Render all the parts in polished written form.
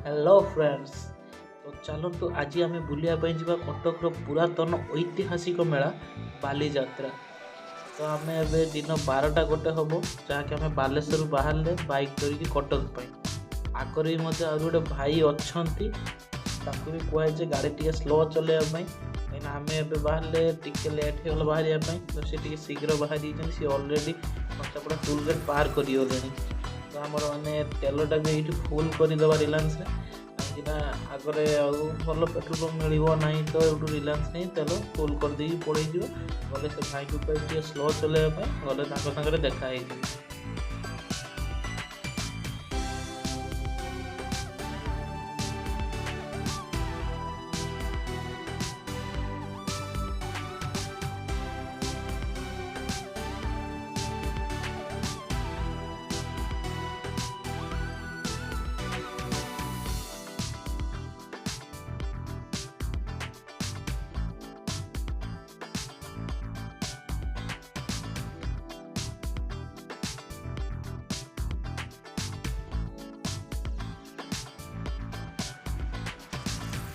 Hello friends. तो चलतु आज आम बुलिया जा कटक पुरातन ऐतिहासिक मेला बालीजात्रा। तो आम ए दिन 12टा गोटे हम जहाँकि आम बालेश्वर बाहर बाइक धरिकी कटक आगर भी आ गोटे भाई अच्छा भी कहुए गाड़ी टी स्लो चलवाई कहीं आम ए बाहर टे लेट हो बाहर तो सी शीघ्र बाहरी सी अलरेडी पचापड़ा टोल गेट पार करगले। तो आमर मैंने तेलटा भी ये फुल करदे रिलायंस कहीं आगे भल पेट्रोल पंप मिल ना तो ये रिलायंस नहीं तेल फुल करदे पड़े गले से भाई को कह स्लो चलवाई गले सागर देखाई।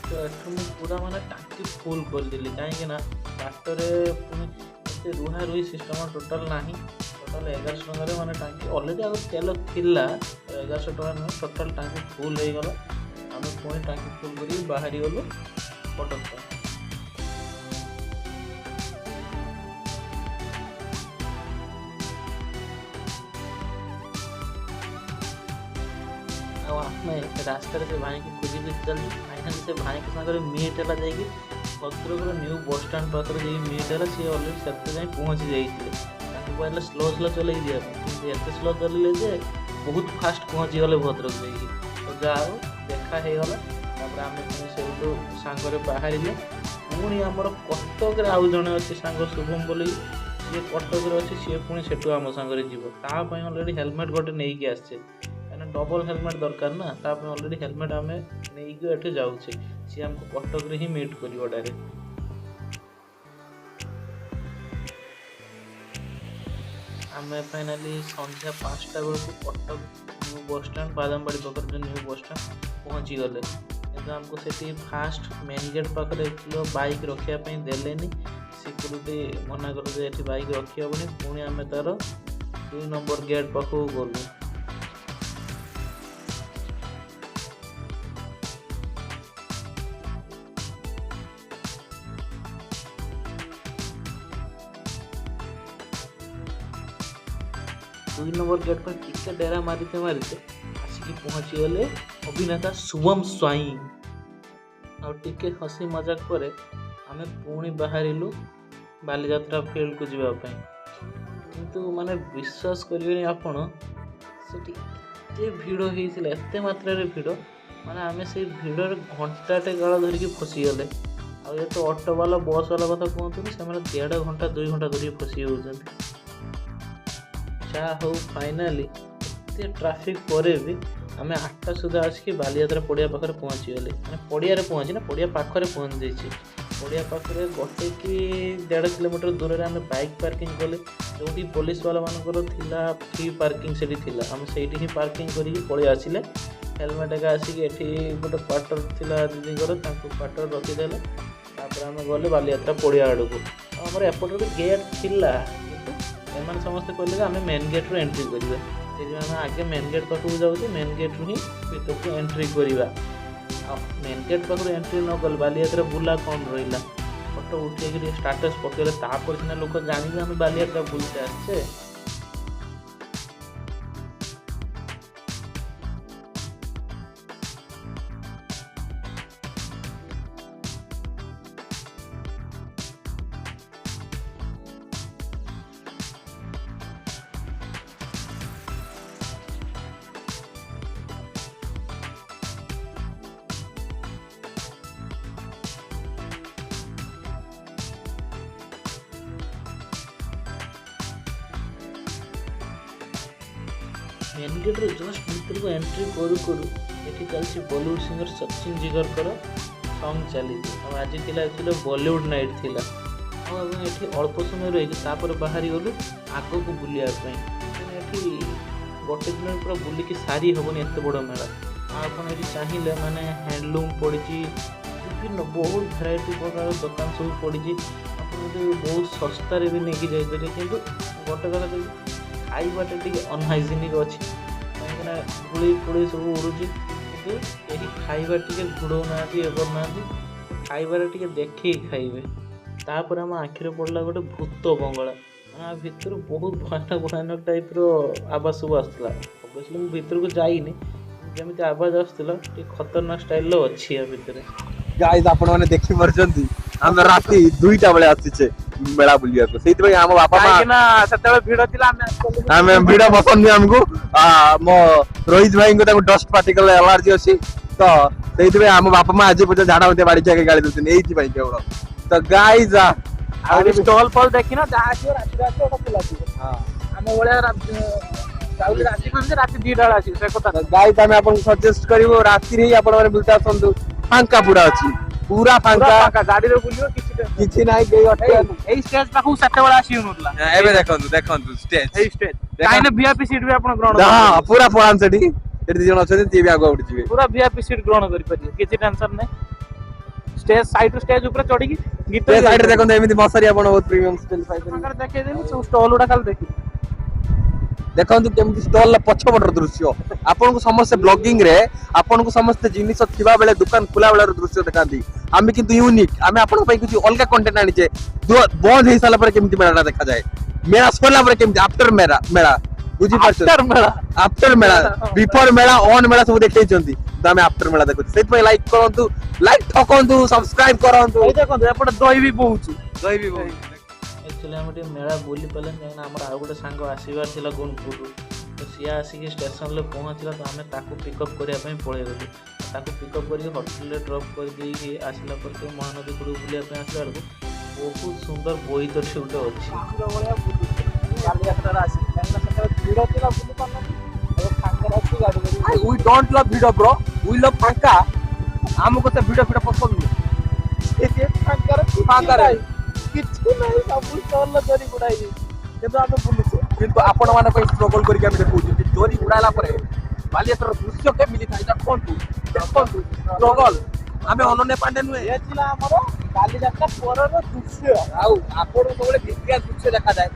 तो ये पूरा माने टांकी फुल करदेली कहीं बाटर पुणी रुहा रुही सिस्टम टोटाल ना टोटाल 1100 टकर मैंने टांकी अलरेडी आगे तेल थिला 1100 टका नुह टोटाल टांकी फुल हो गला। आम पुणी टांकी फुल कर बाहरी गलु कटक। रास्ते से भाई की खोजी चलती फाइनाल से भाई के सागर मीट है जाकि भद्रक न्यू बस स्टाण पाखे जी मीट है सी अलरेडी से जाए पहुँची जाइए कहले स्लो स्लो चल दिखाई एत स्लो चलिए जे बहुत फास्ट पहुँची गले भद्रक जाकि। तो जहाँ देखा होगा आम से सांगे बाहर पुणी आमर कटक आउ जड़े अच्छे सांग शुभम बोली सी कटक अच्छे सी पुणी से आम सांगे जीवता अलरेडी हेलमेट गोटे नहीं कि आसे डबल हेलमेट दरकार ना ताप अलरेडी हेलमेट आम नहीं जाऊे सी आमको कटक ही मीट कर डायरेक्ट। आम फाइनाली संध्या 5टा बेलू कटक न्यू बस स्टाण बादामबाड़ी पाखे जो न्यू बस स्टाण पहुँची गले किंतु आमको से फास्ट मेन गेट पाखे बाइक रखापी देलेनी सिक्यूरीटी मना कर बाइक रखी हेनी पुणी आम तार 2 नंबर गेट पाखक गलु। 2 नंबर गेट पर टिके डेरा मारीते मारीते आसिक पहुँची गले अभिनेता शुभम स्वाई और टिके हसी मजाक पर आम पुणी बाहरिलु बालीजात्रा फील्ड को जावाई किंतु माने विश्वास करेंगे आपण से भिड़ होता एत मात्रा भिड़ माने आम से भिड़ घंटाटे काल धरिकी फसीगले आ ये तो ऑटो वाला बस वाला कथा कहतुनि से 1.5 घंटा 2 घंटा धरिकी फसी होती। जहाँ हो फाइनाली एत ट्राफिक पर भी आम 8टा सुधा आसिक बालीजात्रा पड़िया पाखे पहुँची गले मैंने पड़िया पहुँची ना पड़िया पाखे पहुँच जाइए पड़िया पाखे 1 कि 1.5 किलोमीटर दूर में आम बाइक पार्किंग कले जो पुलिस वाला मानकर फ्री पार्किंग से आम से ही पार्किंग करके पलि आसिले हेलमेट एक आसिक ये गोटे क्वार्टर थी दीदी क्वार्टर रखीदे आम गले बालीजात्रा पड़िया आड़ को आमर एपटे गोटे गेट थिला एम समस्ते कहले आम मेन गेट रू एंट्री करवा से आगे मेन गेट पाखक जाऊँ मेन गेट रू ही भर को एंट्री करवा मेन गेट पाखर एंट्री न कल बालीजात्रा बुला कौन रहा फोटो उठे स्टाटस पकड़े तापर सीना लोक जान आम बालीजात्रा बुलते आसे। मेन गेट रे जस्ट भीतर को एंट्री करू करू ये चलती बॉलीवुड सिंगर सचिन जिगर सॉन्ग चली आज एक्चुअली बॉलीवुड नाइट थिला एठी अल्प समय रही बाहरी गलु आग को बुलायापी एठी गोटे दिन पूरा बुलिकी सारी हेनी एत बड़ मेला आपड़ ये चाहिए माने हैंडलूम पड़ी विभिन्न बहुत भेराइटी प्रकार दुकान सब पड़ी बहुत सस्तार भी नहीं जापर कि गोटे कथा खाइबाटा टी अनहाइजेनिक अच्छी कहीं धूली फूली सब उड़ूची कि यही खाइबा टी घोड़ना करना खाइबार टी देखिए खाइबे तापर आम आखिरे पड़ला गोटे भूत बंगला भितर बहुत भयानक भयानक टाइप आवाज सब आसला अवश्य मुझे भितर को जाइनी जमी आवाज आसला खतरनाक स्टाइल अच्छी या भितर गाइस आपण माने देखि परछंती हम राती 2टा बेले आसीचे मेला बुलिया को सेति भाई हम बापा मां ना सते भिड़ थिला हम भिड़ पसंद हमको मो रोहित भाई को डस्ट पार्टिकल एलर्जी अछि तो सेति भाई हम बापा मां आज पछ झाडा होते बाड़ी के गाड़ी दउछन एति भाई केवल तो गाइस आ स्टॉल फॉल देखि ना जा आसी राती राती ओटा खुला थी हां हम ओळे राती राती म्हणजे राती 2टा बेला आसी से कथा गाइस हम आपन सजेस्ट करिवो राती रे आपण माने बुलता संतु फांका पूरा अछि पूरा फांका गाड़ी रे बुलियो किछि नाही गई अटे एई स्टेज पाखु 7 बेला आसी होनतला एबे देखंतु स्टेज एई स्टेज काइने वीआईपी सीट भी आपण ग्रहण हां पूरा पळान सेठी एति जण अछन ती भी आगो उठ जिवे पूरा वीआईपी सीट ग्रहण करि परियो किछि टेंशन नै स्टेज साइड स्टेज ऊपर चढ़ी की गीत साइड रे देखंतु एमिति मसरी आपण बहुत प्रीमियम स्टेज साइड अगर देखे देनी सब स्टॉल उडा खाली देखि देखंतु केमिति स्टॉल पछपटर दृश्य आपन को समस्त ब्लॉगिंग रे आपन को समस्त जिनिस थिबा बेले दुकान खुला बेले दृश्य देखांती आमे किंतु यूनिक आमे आपन पई कुछ अलगा कंटेंट आनी छे बंद हे साला पर केमिति मेला देखा जाए मेला सोला पर केमिति आफ्टर मेला बुझी पाछो आफ्टर मेला बिफोर मेला ऑन मेला सब देखै छंती तो आमे आफ्टर मेला देखु सेत पई लाइक करंतु लाइक ठकंतु सब्सक्राइब करंतु ए देखंतु एपटे दही भी बहुछु एक्चुअली हम मेला बुली पालन कहीं आम आउ गोटे सांग आसबार था गुणपुर तो सी आसिक स्टेशन में पहुँचला तो आम ताकू पिकअप करने पलि गलु ताकू पिकअप कर होटेल ड्रप कर आसला पर महानदी कूड़ बुलाप आसला बेलू बहुत सुंदर बोईतर गोटे अच्छी वी डोंट लव भिड ब्रो वी लव फांका हमको से भिड भिड पसंद नहीं फांका किछु नहीं सब स्टॉल जोरी गुडाई किंतु आमे बुलुछे किंतु आपण माने कोइ स्ट्रगल करिक हम देखु जे जोरी गुडाला परे बालियातर दृश्य के मिली थाइ देखंतु स्ट्रगल आमे अनन्य पांडे नुए ये छिला हमरो काली जात्रा परर दृश्य आउ आपण सबले भितिया दृश्य देखा जाए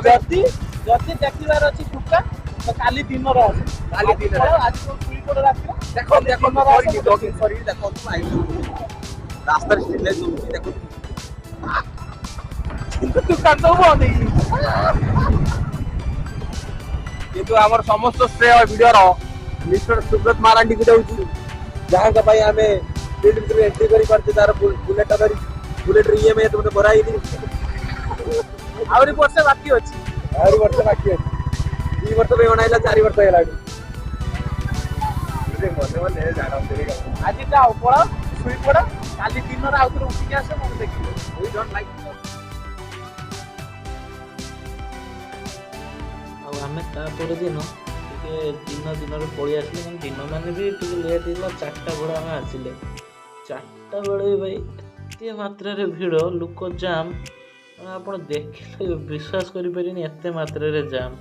जति जति देखिबार अछि टुका तो काली दिन रो अछि काली दिन रे आज को सुई कोड राखियो देखो करी ब्लॉगिंग करी देखो आई रास्ता स्टिल देखो दुकान तो बंद किंतु हमर समस्त श्रेय वीडियो रो मिस्टर सुब्रत मारांडी को दउछु जहां का भाई हमें फील्ड में एंट्री करी परते तार बुलेट धरी बुलेट रे में तुमने भराई दी आवरी वर्ष बाकी अछि और वर्ष बाकी अछि 2 वर्ष पे बनाइला 4 वर्ष हेलाडी मने मने जाना देगा आज जाओ पड़ा सुई पड़ा काली दिन रा आउतर उठी के आसे मन देखियो वी डोंट लाइक आम तापर दिन दिन दिन पलि आसले दिन मान भी लेट होता 4टा बेले आम आसिले 4टा बेले भाई एत मात्रा भिड़ लोक जाम आप देखिले विश्वास करें एत मात्रा जाम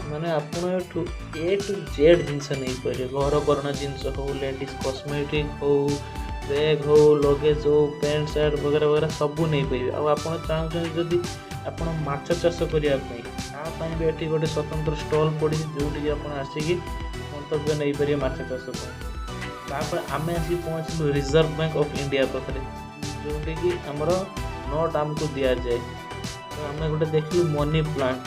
ମାନେ ଆପଣ ଏଠୁ A to Z ଜିନିଷ ନେଇପାରିବେ। ଘରକରଣା ଜିନିଷ ହଉ, ଲେଡ଼ିଜ୍ କସ୍ମେଟିକ୍ ହଉ, ବ୍ୟାଗ୍ ହଉ, ଲଗେଜ୍ ହଉ, ପ୍ୟାଣ୍ଟ ସାର୍ଟ ବଗେରା ବଗେରା ସବୁ ନେଇପାରିବେ। ଆଉ ଆପଣ ଚାହୁଁଛନ୍ତି ଯଦି ଆପଣ ମାଛ ଚାଷ କରିବା ପାଇଁ, ତା ପାଇଁ ବି ଏଠି ଗୋଟେ ସ୍ୱତନ୍ତ୍ର ଷ୍ଟଲ୍ ପଡ଼ିଛି, ଯେଉଁଠିକି ଆପଣ ଆସିକି ମନ୍ତବ୍ୟ ନେଇପାରିବେ ମାଛ ଚାଷ ପାଇଁ। ତାପରେ ଆମେ ଆସିକି ପହଞ୍ଚିଲୁ ରିଜର୍ଭ ବ୍ୟାଙ୍କ ଅଫ୍ ଇଣ୍ଡିଆ ପାଖରେ, ଯେଉଁଠିକି ଆମର ନୋଟ୍ ଆମକୁ ଦିଆଯାଏ। ତ ଆମେ ଗୋଟେ ଦେଖିଲୁ ମନି ପ୍ଲାଣ୍ଟ,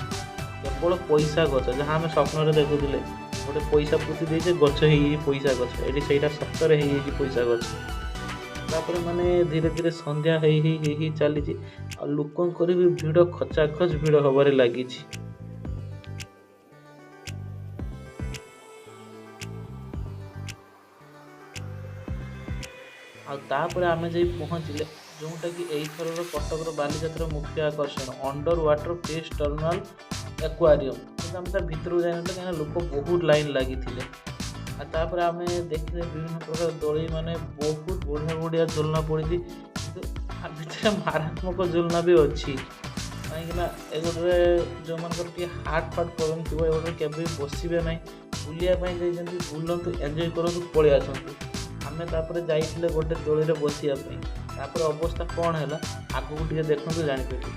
କେବଳ ପଇସା ଗଛ, ଯାହା ଆମେ ସ୍ୱପ୍ନରେ ଦେଖୁଥିଲେ ଗୋଟେ ପଇସା ପୋତି ଦେଇଛେ ଗଛ ହେଇଯାଇଛି ପଇସା ଗଛ, ଏଠି ସେଇଟା ସତରେ ହେଇଯାଇଛି ପଇସା ଗଛ। ତାପରେ ମାନେ ଧୀରେ ଧୀରେ ସନ୍ଧ୍ୟା ହେଇ ଚାଲିଛି, ଆଉ ଲୋକଙ୍କର ବି ଭିଡ଼ ଖଚାଖଚ ଭିଡ଼ ହବାରେ ଲାଗିଛି। ଆଉ ତାପରେ ଆମେ ଯାଇ ପହଞ୍ଚିଲେ ଯେଉଁଟାକି ଏଇଥରର କଟକର ବାଲିଯାତ୍ରାର ମୁଖ୍ୟ ଆକର୍ଷଣ, under water fees terminal aquarium. କିନ୍ତୁ ଆମେ ତା ଭିତରକୁ ଯାଇନଥିଲେ, କାହିଁକିନା ଲୋକ ବହୁତ ଲାଇନ୍ ଲାଗିଥିଲେ। ଆଉ ତାପରେ ଆମେ ଦେଖିଲେ ବିଭିନ୍ନ ପ୍ରକାର ଦୋଳି, ମାନେ ବହୁତ ବଢ଼ିଆ ବଢ଼ିଆ ଝୁଲଣା ପଡ଼ିଛି, କିନ୍ତୁ ତା ଭିତରେ ମାରାତ୍ମକ ଝୁଲଣା ବି ଅଛି। କାହିଁକିନା ଏଗୁଡ଼ରେ ଯେଉଁମାନଙ୍କର ଟିକେ ହାର୍ଟ ପ୍ରୋବ୍ଲେମ୍ ଥିବ, ଏଗୁଡ଼ରେ କେବେ ବି ବସିବେ ନାହିଁ। ବୁଲିବା ପାଇଁ ଯାଇଛନ୍ତି, ବୁଲନ୍ତୁ, ଏନ୍ଜୟ କରନ୍ତୁ, ପଳେଇ ଆସନ୍ତୁ। ଆମେ ତାପରେ ଯାଇଥିଲେ ଗୋଟେ ଦୋଳିରେ ବସିବା ପାଇଁ, ତାପରେ ଅବସ୍ଥା କ'ଣ ହେଲା ଆଗକୁ ଟିକେ ଦେଖନ୍ତୁ, ଜାଣିପାରିବେ।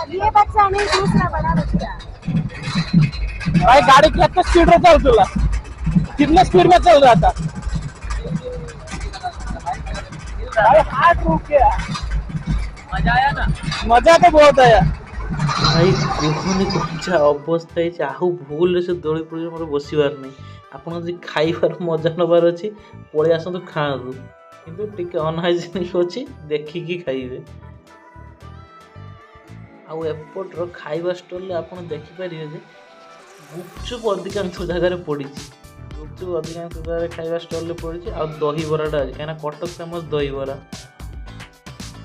ये बच्चा नहीं, दूसरा बड़ा बच्चा। भाई गाड़ी कितने स्पीड में चल रहा, कितने स्पीड में चल रहा था? भाई हाथ रुक गया। मजा आया ना? मजा तो बहुत आया। भाई कुहनी कौन अवस्था है आहु भूल से दोली पड़े मोर बसबार नहीं आपन जी खाइबार मजा नबार अच्छी पलि आसतु खातु किंतु टिके अनहाइजेनिक अच्छी देखिकी खाइबे आउ एपटर खाइबा स्टॉल आपन देखिपारे जे गुपचुप अधिकांश जगह पड़ी गुपचुप अधिकांश जगह खाइबा स्टॉल पड़ी आ दही बराटा अच्छी कहीं कटक फेमस दही बरा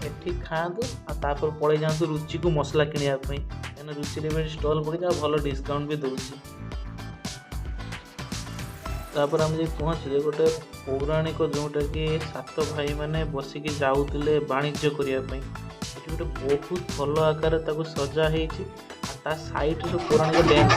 एठी खातु आपर पलि जातु रुचि को मसला किणापी कहीं रुचि स्टॉल पड़ी भल डिस्काउंट भी दूसरी तापर आम जो पहुँचले गोटे पौराणिक जोटा कि सात भाई मैंने बसिकी जाऊले वाणिज्य करने गोटे बहुत भल आकार ताको सजा होती ता साइड रे पौराणिक डांस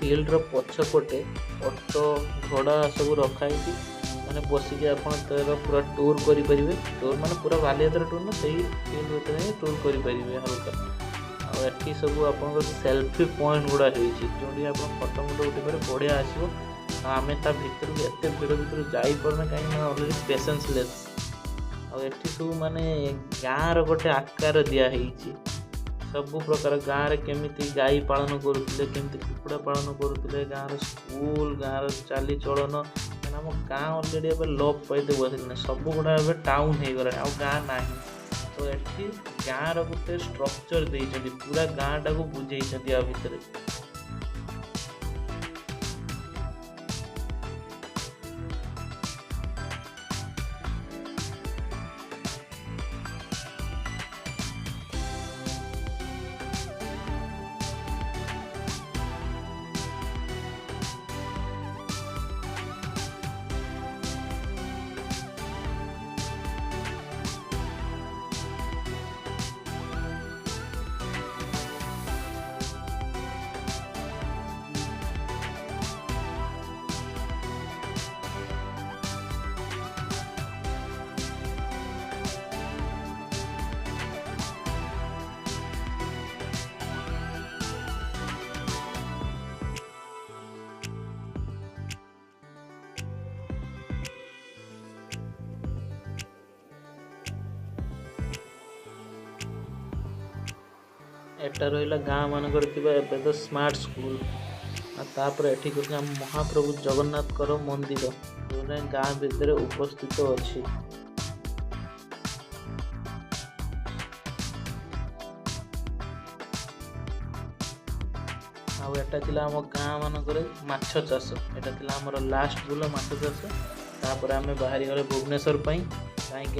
फील्ड पछपटे ऑटो घोड़ा सब रखाई मैंने बसिक आप पूरा टूर करेंगे टूर माने पूरा बालीयात्रा टूर ना सही फील्ड भीतर टूर करेंगे हल्का आठी सब आप सेल्फी पॉइंट गुड़ा जो आप फटो फटो उठे बढ़िया आसो आम ता भर एत भिड़ भर जापरना कहीं अलरेडी पेसेंसलेस आठी सब माने गाँव रोटे आकार दिखाई सबु प्रकार गाँव में केमी गाई पालन करुले केमी कुकुड़ा पालन करुले गाँव स्कूल गाँव चालीचलन आम गाँ अलरेडी ए लोप पाइते बसले सब गुड़ा ए टाउन हो गला आ गाँ ना तो ये गाँव रोटे स्ट्रक्चर देते पूरा गाँ टा को बुझे भितर एटा रहा गाँ मानकर तो स्मार्ट स्कूल तापर एठी महाप्रभु जगन्नाथ मंदिर जो गाँ भितर उपस्थित अच्छी आम गाँ मानक माछ चाष एटा आमर लास्ट बुल माछ चाष तापर आम बाहरी गले भुवनेश्वर कहीं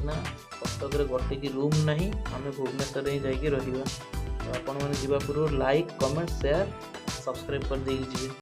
कटक गोटे रूम ना आम भुवनेश्वर ही जाकि रहा तो आपण मैंने पूर्व लाइक कमेंट शेयर सब्सक्राइब कर दे।